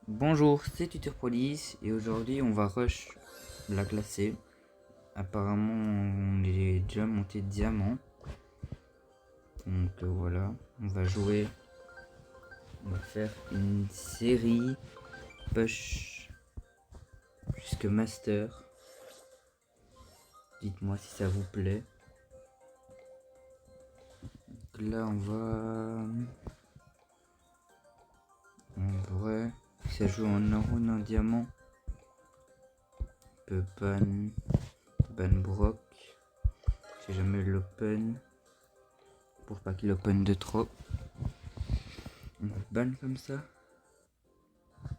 Bonjour, c'est Tutorpolice et aujourd'hui on va rush la classer. Apparemment on est déjà monté diamant. Donc voilà, on va jouer. On va faire une série push jusque master. Dites-moi si ça vous plaît. Donc là on va... En vrai, si ça joue en or ou en diamant, on peut ban Brock. Si jamais l'open. Pour pas qu'il open de trop. On va ban comme ça.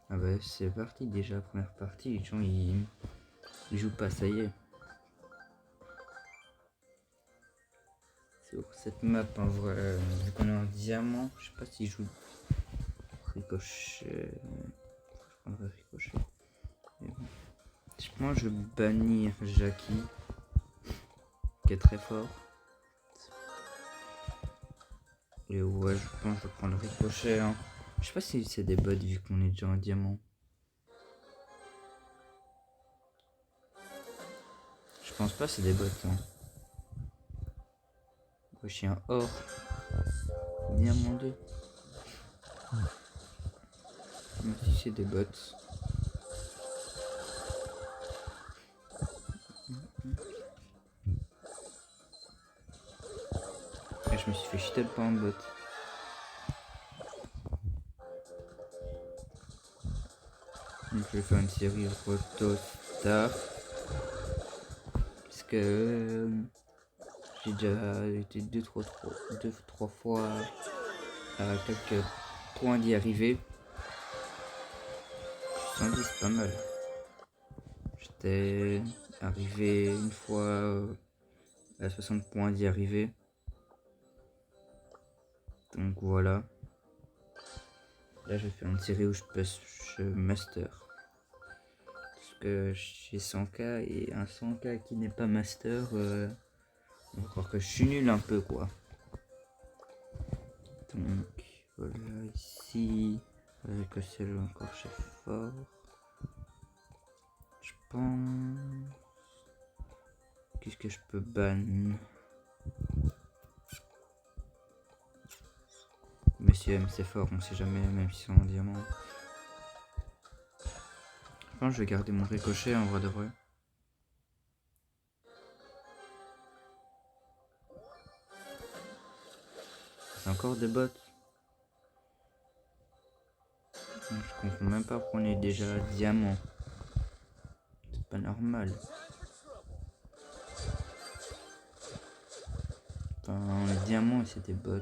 Ah bah c'est parti déjà, première partie, les gens ils jouent pas, ça y est. Sur cette map en vrai, vu qu'on est en diamant, je sais pas s'ils jouent ricochet. Je prendrais ricochet. Mais bon. Je pense que je vais bannir Jackie, qui est très fort. Et ouais, je pense que je vais prendre ricochet. Hein. Je sais pas si c'est des bots vu qu'on est déjà en diamant. Je pense pas c'est des bots. Hein. Moi, je suis un or. Diamant 2. Même si c'est des bots. Et je me suis fait cheater par un bot. Donc je vais faire une série Roto Star. Parce que j'ai déjà été deux, trois fois à quelques points d'y arriver. 110 c'est pas mal. J'étais arrivé une fois à 60 points d'y arriver. Donc voilà. Là je vais faire une série où je passe master. Parce que j'ai 100k et un 100k qui n'est pas master. On va croire que je suis nul un peu quoi. Donc voilà ici. Avec le ciel encore chez fort. Je pense. Qu'est-ce que je peux ban? Monsieur M c'est fort, on sait jamais, même si c'est en diamant. Je pense que je vais garder mon ricochet en vrai de vrai. C'est encore des bots. Je comprends même pas pourquoi on est déjà diamant. C'est pas normal. Enfin, on est diamant et c'est des bots.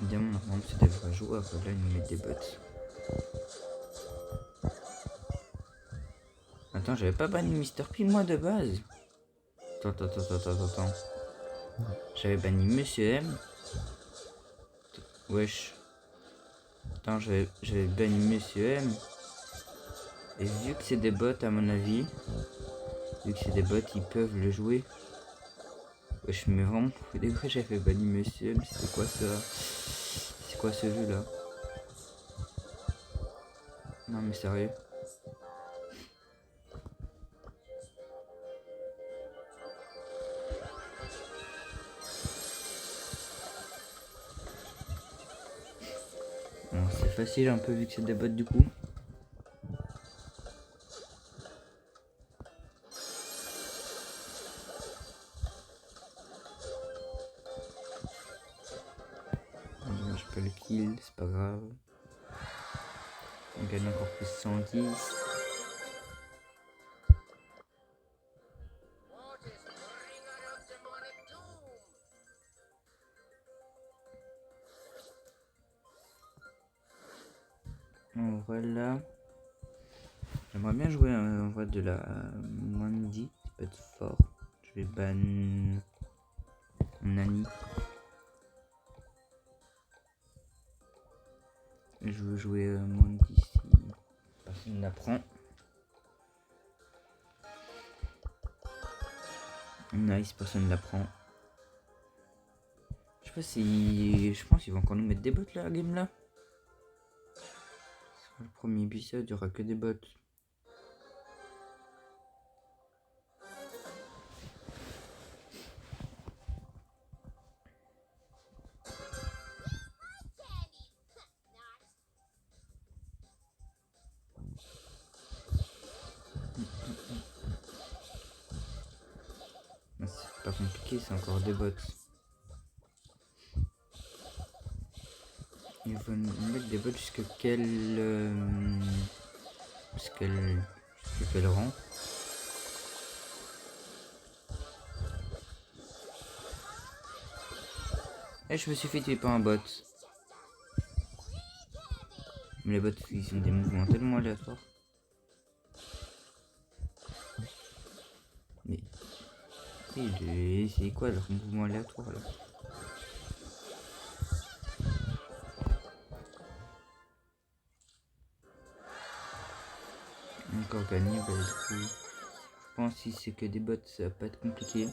Diamant, normalement, c'est des vrais joueurs. Là, ils nous mettent des bots. Attends, j'avais pas banni Mr. P moi de base. Attends. J'avais banni Monsieur M. Wesh. Attends, j'avais banni Monsieur M. Et vu que c'est des bots à mon avis, vu que c'est des bots, ils peuvent le jouer. Wesh, mais vraiment, des fois j'ai fait banni Monsieur M. C'est quoi ça? C'est quoi ce jeu là? Non mais sérieux. Bon, c'est facile un peu vu que c'est des bots du coup. Je peux le kill, c'est pas grave. On gagne encore plus 110. En vrai là, j'aimerais bien jouer en vrai de la Mandy, ça peut être fort. Je vais ban Nani. Je veux jouer Mandy si personne n'apprend. Nice, personne ne la prend. Je sais pas si... Je pense qu'ils vont encore nous mettre des bots là, la game là. Le premier épisode, il y aura que des bots. C'est pas compliqué, c'est encore des bots. Ils vont nous mettre des bots jusqu'à quel... jusqu'à quel rang? Eh, je me suis fait tuer par un bot. Mais les bots, ils ont des mouvements tellement aléatoires. Mais... c'est quoi leur mouvement aléatoire là? Encore gagné, bah du coup... Je pense que si c'est que des bots, ça va pas être compliqué.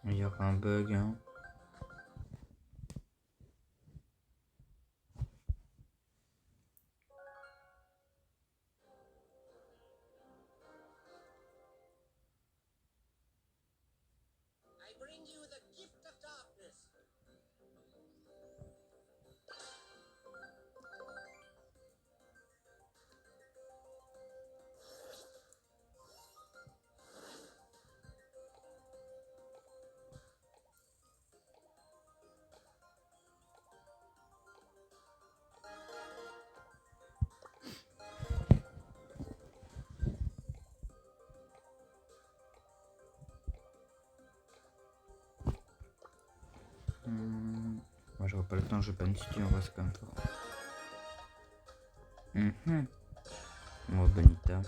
Il y aura un bug, hein. Moi j'aurai pas le temps, je vais pas me situer, on va se comme ça. Oh bonita.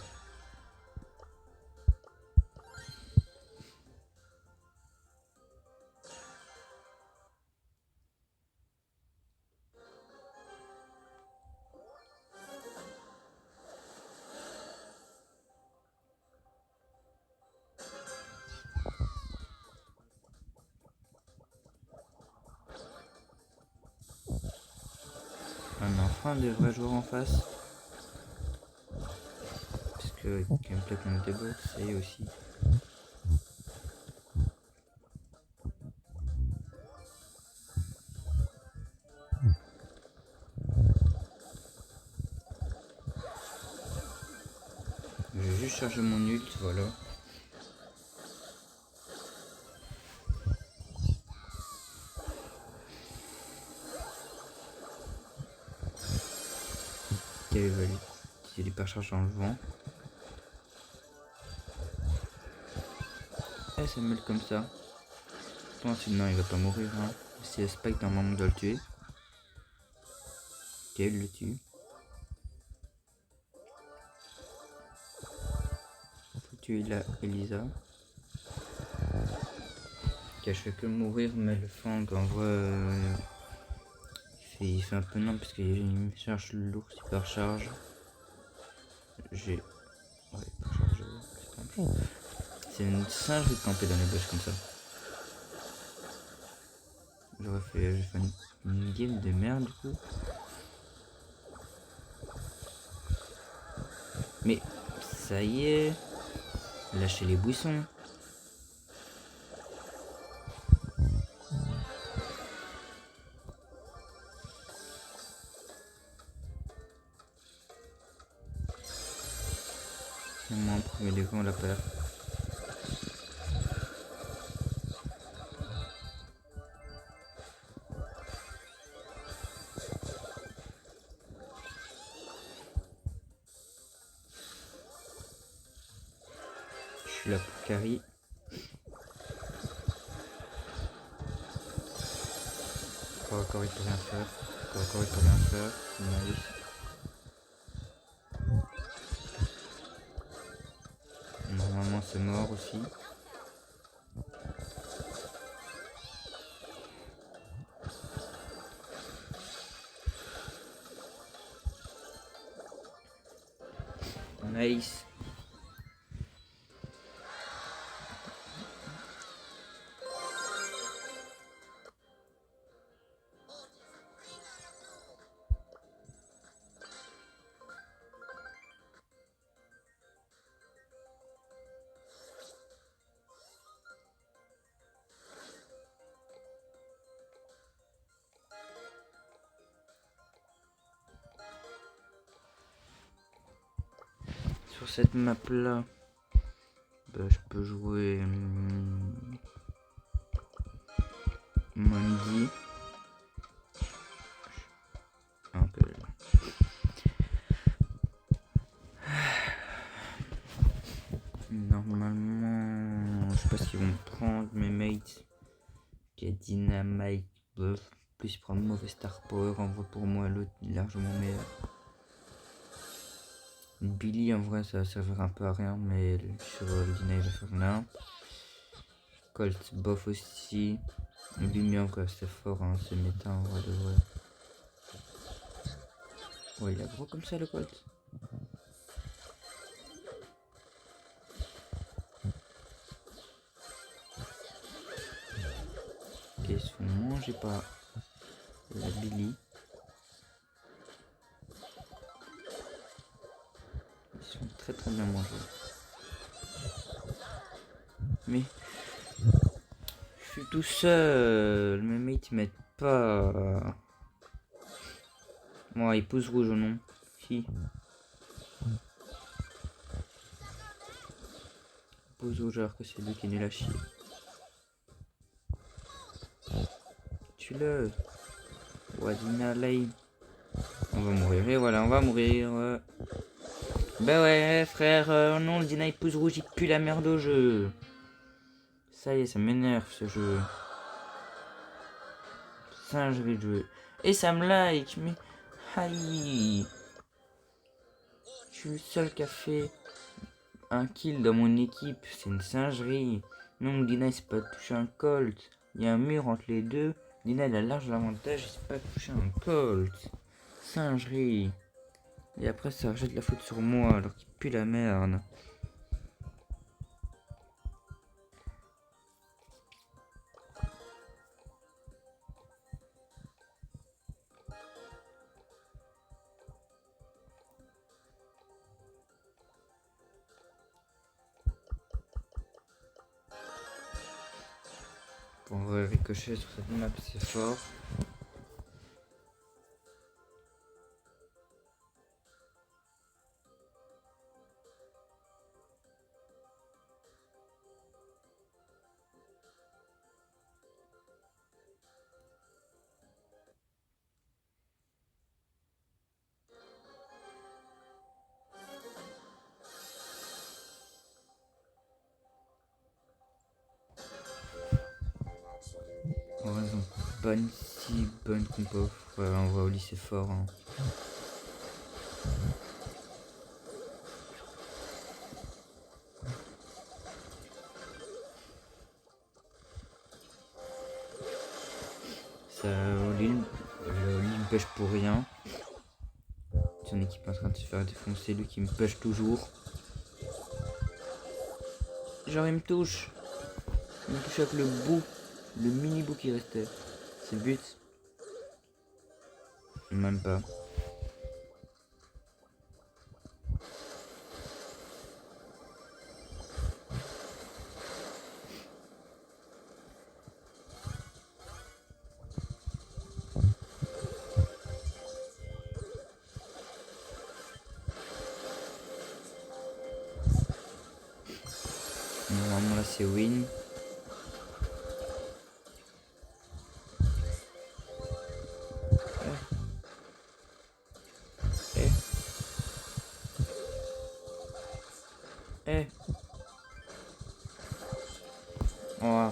On a enfin des vrais joueurs en face. Parce que gameplay contre des bots, ça y est aussi. Je vais juste charger mon ult, voilà. Il va utiliser l'hypercharge en le vent. Et ça mêle comme ça. Je pense que non, il va pas mourir. Hein. Si le spike, normalement, doit le tuer. Ok, il le tue. Faut tuer la Elisa. Ok, je fais que mourir, mais le fang en vrai. Il fait un peu non parce qu'il me charge l'ours, hypercharge. J'ai. Ouais, hypercharge. C'est une singe de camper dans les bush comme ça. J'ai fait une game de merde du coup. Mais ça y est, lâchez les buissons. Moi en premier lieu on l'a peur. Je suis là pour carry. Encore il peut rien faire. Encore il peut rien faire. Nice. Normalement c'est mort aussi. Nice. Sur cette map là, bah, je peux jouer Mondi. Un peu. Normalement, je sais pas ce qu'ils vont prendre mes mates. Qui est Dynamite. Plus prendre mauvais star power. En vrai, pour moi, l'autre est largement meilleur. Billy, en vrai, ça va servir un peu à rien, mais sur le Dina, il va faire rien. Colt, bof aussi. Lumi, en vrai, c'est fort, hein, c'est méta, en vrai, de vrai. Ouais, il est gros comme ça, le Colt. Ok, ils se font manger par la Billy. Ils sont très très bien mangés. Mais je suis tout seul. Mes mates m'aident pas. Moi, il pousse rouge ou non? Si. Pousse rouge alors que c'est lui qui est nul à chier. Tue-le. Wadina Lane. On va mourir. Et voilà, on va mourir. Bah ouais, frère. Non, le Dina il pousse rouge, il pue la merde au jeu. Ça y est, ça m'énerve ce jeu. Singerie de jeu. Et ça me like, mais. Aïe. Je suis le seul qui a fait un kill dans mon équipe. C'est une singerie. Non, Dina il s'est pas touché un Colt. Il y a un mur entre les deux. Dina il a large l'avantage, il s'est pas touché un Colt. Singerie. Et après ça rejette la faute sur moi alors qu'il pue la merde. Pour ricocher sur cette map c'est fort. En vrai, ils ont pas une si bonne compo. Ouais, on voit Oli c'est fort. Hein. Ça, Oli me pêche pour rien. Son équipe est en train de se faire défoncer, lui qui me pêche toujours. Genre il me touche. Il me touche avec le bout. Le mini bout qui restait. C'est le but. Même pas. Normalement là c'est win. Eh. Oh.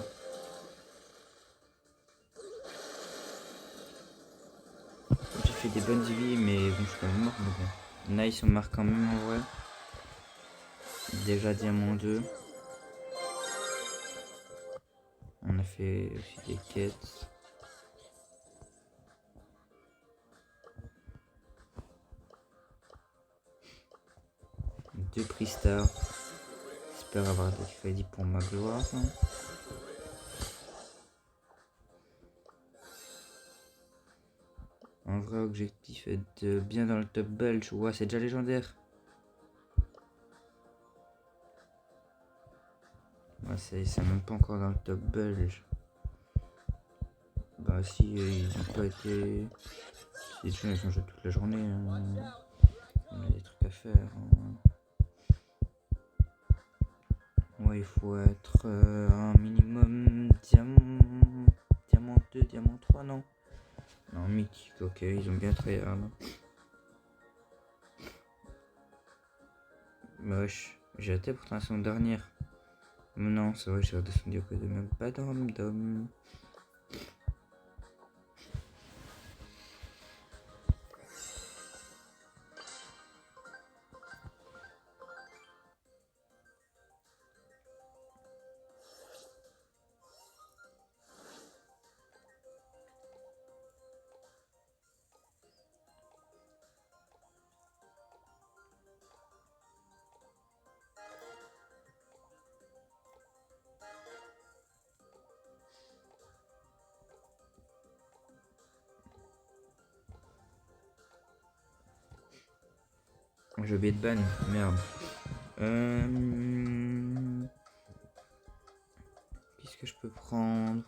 fait des bonnes vies, mais bon, je suis quand même mort. Mais bon. Nice, on marque quand même en vrai. Déjà diamant 2. On a fait aussi des quêtes. Deux prix stars. J'espère avoir des crédits pour ma gloire. Un vrai objectif est de bien dans le top belge. Ouais, c'est déjà légendaire. Ouais, c'est même pas encore dans le top belge. Bah si, ils ont pas été... Si, ils ont joué toute la journée. Hein. On a des trucs à faire. Hein. Ouais, il faut être un minimum diamant 2, diamant 3, non? Non, mythique, ok, ils ont bien tryhard. Moche, j'ai été pourtant la saison dernière. Mais non, c'est vrai, j'ai redescendu auprès de même pas d'homme. J'ai oublié de ban, merde. Qu'est-ce que je peux prendre?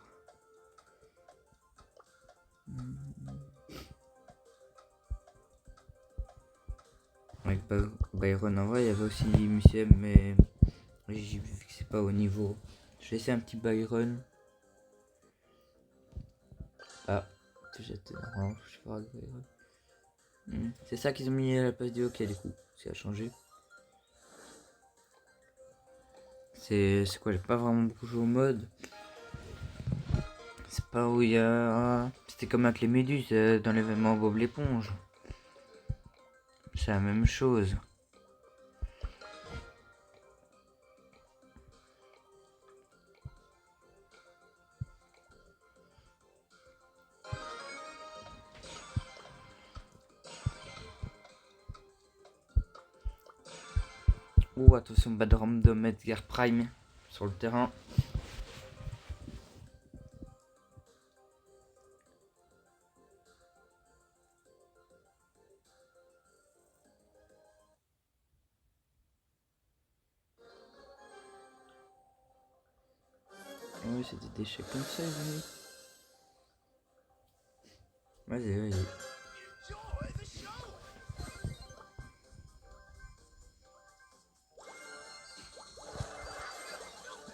Avec Byron, en vrai, il y avait aussi Mucem, mais j'ai vu que c'est pas au niveau. Je vais essayer un petit Byron. Ah, j'étais non, je sais pas. C'est ça qu'ils ont mis à la place du hockey, du coup. Ça a changé. C'est quoi? J'ai pas vraiment beaucoup joué au mode. C'est pas où il y a. C'était comme avec les méduses dans l'événement Bob l'éponge. C'est la même chose. Oh, attention, bad random Edgar Prime sur le terrain. Oui, c'est des déchets comme ça, oui. Vas-y.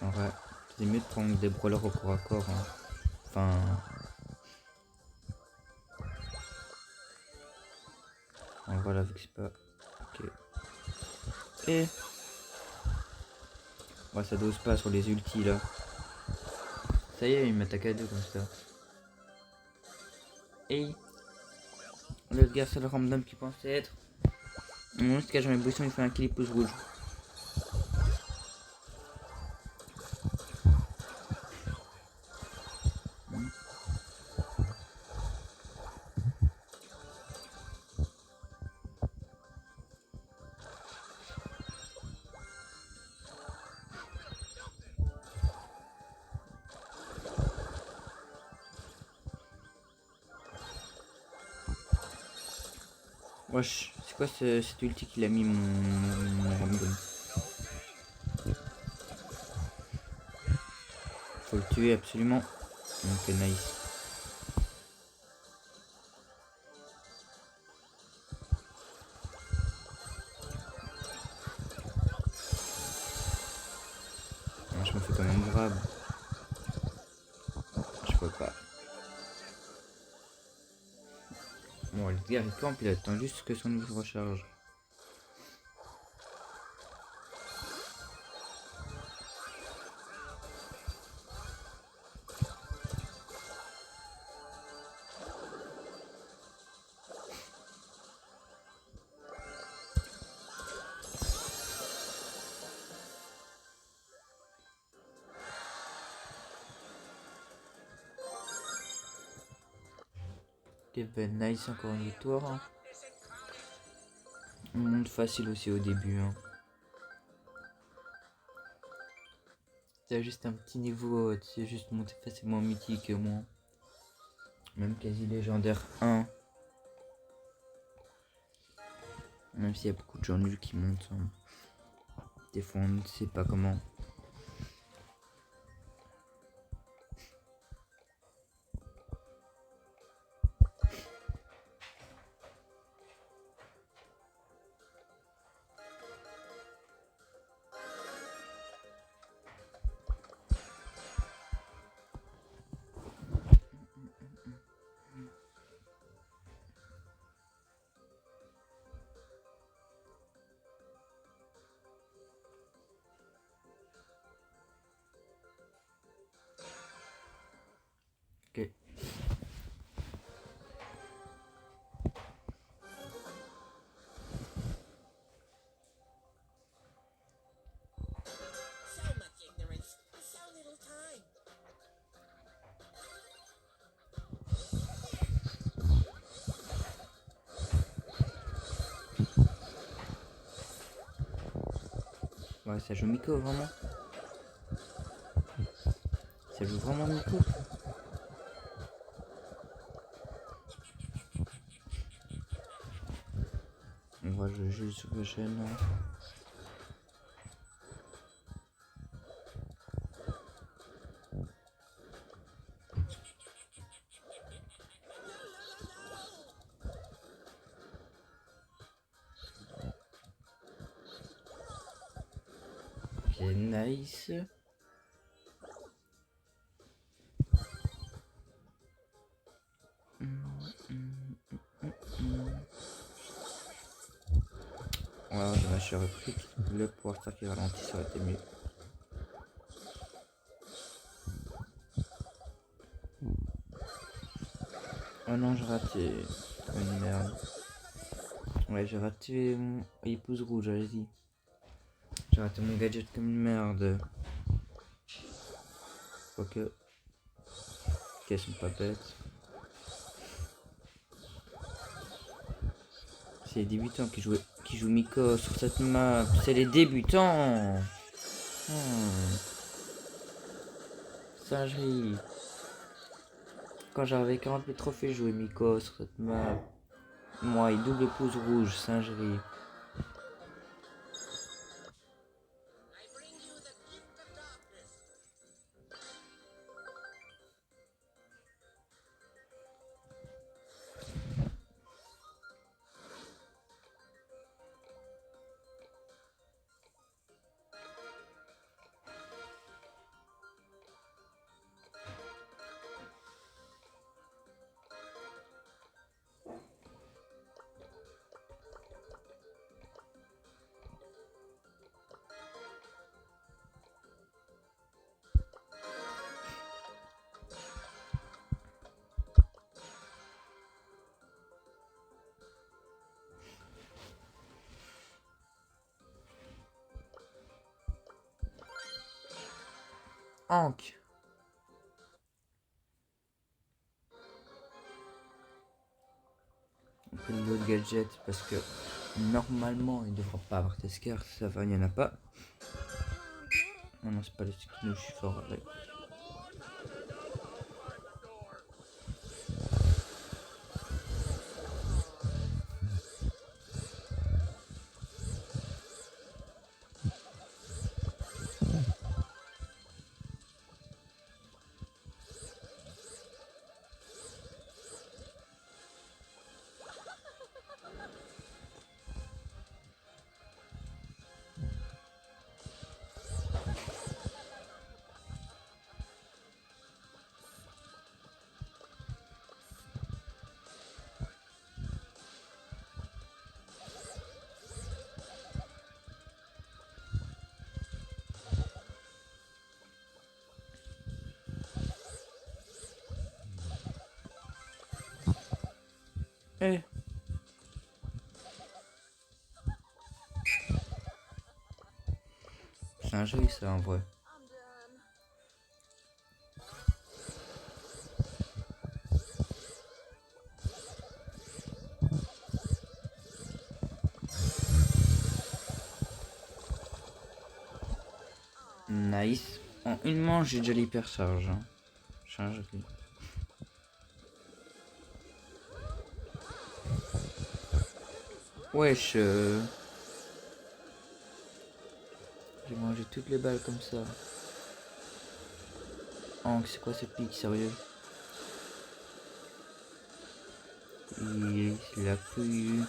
En vrai, c'est mieux de prendre des brawlers au corps à corps. Hein. Enfin. En voilà, vu que c'est pas. Ok. Et. Ouais, ça dose pas sur les ultis là. Ça y est, il m'attaque à deux comme ça. Et. Le gars, c'est le random qui pensait être. Mon ce cas, mes buissons, il fait un kill pouce rouge. Wesh, c'est quoi cet ulti qu'il a mis mon random? Faut le tuer absolument. Donc nice. Ah, je me fais quand même grave. Je peux pas. Bon, le gars il campe, il attend juste que son niveau recharge. Et ben nice, encore une victoire. Hein. On monte facile aussi au début. Hein. T'as juste un petit niveau, tu sais juste monter facilement mythique et moi. Même quasi légendaire 1. Même s'il y a beaucoup de gens nuls qui montent. Hein. Des fois on ne sait pas comment. Ok. Ouais, ça joue Miko vraiment. Ça joue vraiment Miko. On va jouer juste sur le chaîne. Ok, nice. Ouais, dommage, j'aurais pris le pouvoir star qui ralentit, ça aurait été mieux. Oh non, j'ai raté. Une merde. Ouais, j'ai raté mon épouse rouge, allez-y. J'ai raté mon gadget comme une merde. Quoique. Qu'elles sont pas bêtes. C'est les débutants qui jouent Miko sur cette map. C'est les débutants. Singerie. Quand j'avais 40 000 trophées, je jouais Miko sur cette map. Moi, il double épouse rouge, singerie. Hank. On prend l'autre gadget parce que normalement il ne devra pas avoir Tesker, ça va, il n'y en a pas. Non, non, c'est pas le skin, je suis fort avec. Eh. C'est un jeu ça en vrai. Nice. En une manche, j'ai déjà l'hypercharge. Hein. Chargerie. Wesh. J'ai mangé toutes les balles comme ça. Oh, c'est quoi ce pic, sérieux? Il a cru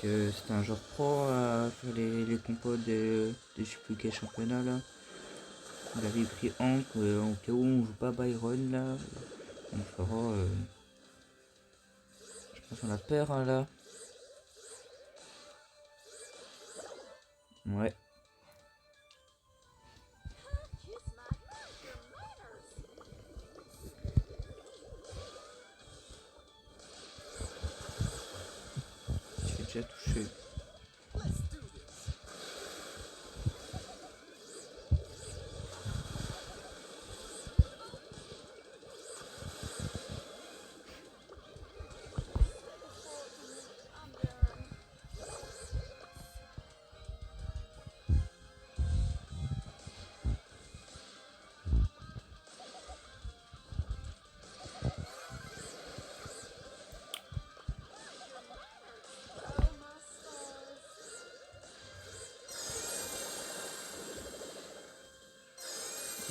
que c'était un joueur pro à faire les compos de je sais plus quel championnat là. Il avait pris Hank au cas où on joue pas Byron là. On fera. Je pense qu'on a peur hein, là. Ouais. J'ai déjà touché.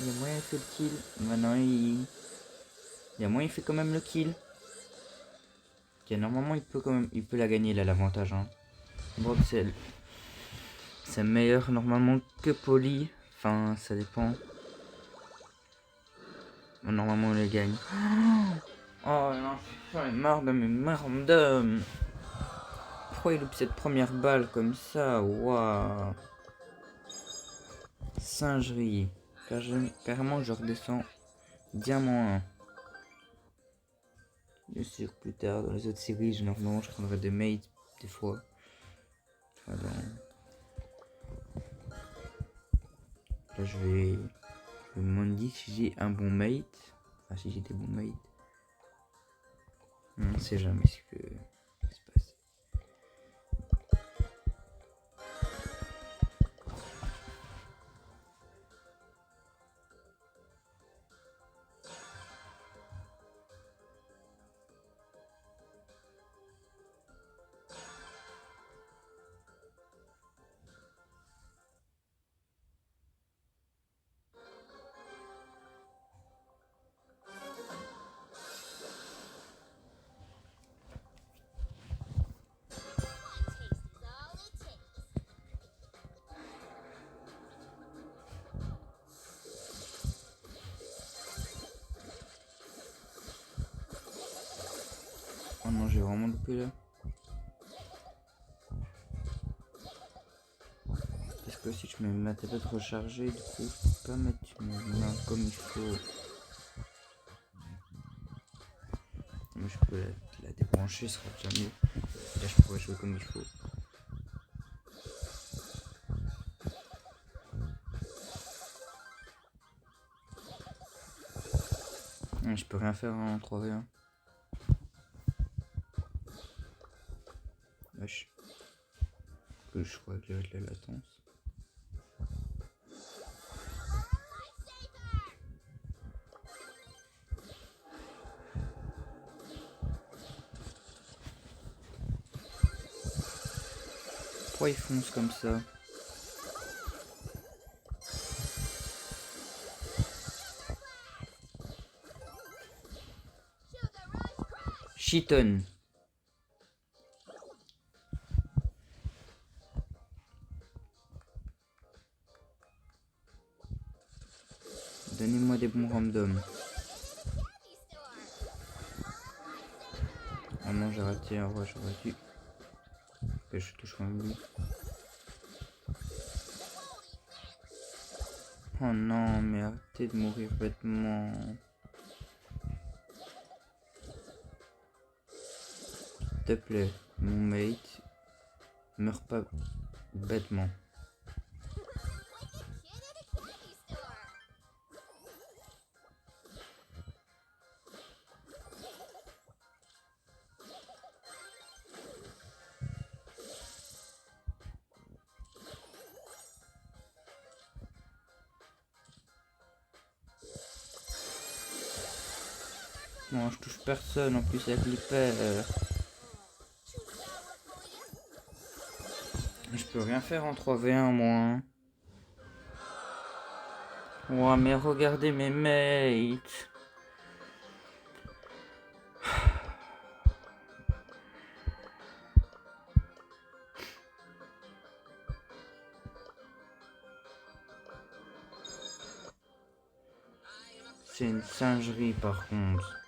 Il y a moyen il fait le kill. Maintenant il y a moyen il fait quand même le kill. Ok, normalement il peut la gagner là l'avantage. Hein. Brock c'est meilleur normalement que Poli. Enfin ça dépend. Mais normalement on les gagne. Oh non, j'en ai marre de mes merdes. Pourquoi il loupe cette première balle comme ça? Waouh. Singerie. Carrément je redescends diamant 1. Bien sûr plus tard dans les autres séries normalement je prendrai des mates des fois. Enfin, là je vais me demander si j'ai un bon mate. Enfin si j'ai des bons mates. On ne sait jamais ce que se passe. Oh non, j'ai vraiment loupé là. Parce que si je mets ma tablette rechargée, du coup, je peux pas mettre mes mains comme il faut. Mais je peux la débrancher, ce sera déjà mieux. Là, je pourrais jouer comme il faut. Je peux rien faire en 3v1. Wesh. Je crois que j'ai la latence. Pourquoi il fonce comme ça? Cheaton. Donnez-moi des bons randoms. Oh non, j'ai raté un roi, j'aurais dû. Que je touche quand même lui. Oh non, mais arrêtez de mourir bêtement. S'il te plaît, mon mate, meurs pas bêtement. Non, je touche personne en plus avec l'hyper. Je peux rien faire en 3v1 moi. Hein. Ouais, mais regardez mes mates. C'est une singerie par contre.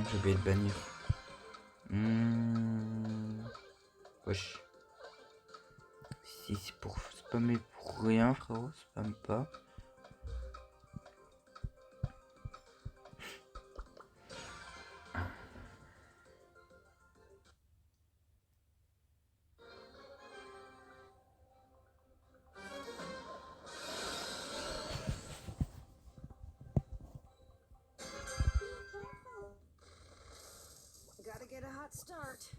J'ai oublié de bannir. Wesh. Si c'est pour spammer pour rien, frérot, spam pas. Gotta get a hot start.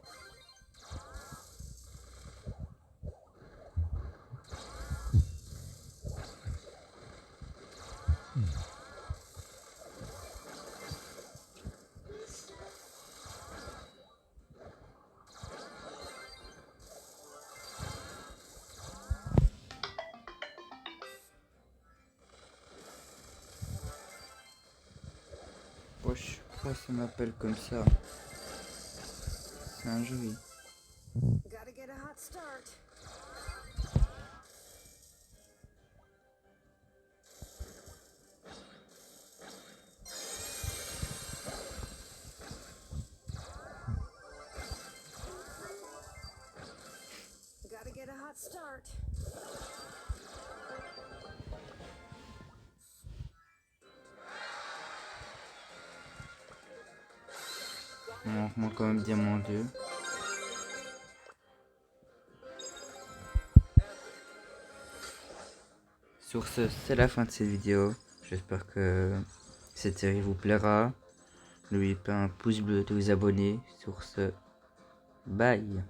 Wesh, pourquoi ça m'appelle comme ça? C'est un joli. Gotta get a hot start. Gotta get a hot start. On remonte quand même diamant 2. Sur ce, c'est la fin de cette vidéo. J'espère que cette série vous plaira. N'oubliez pas un pouce bleu de vous abonner. Sur ce, bye.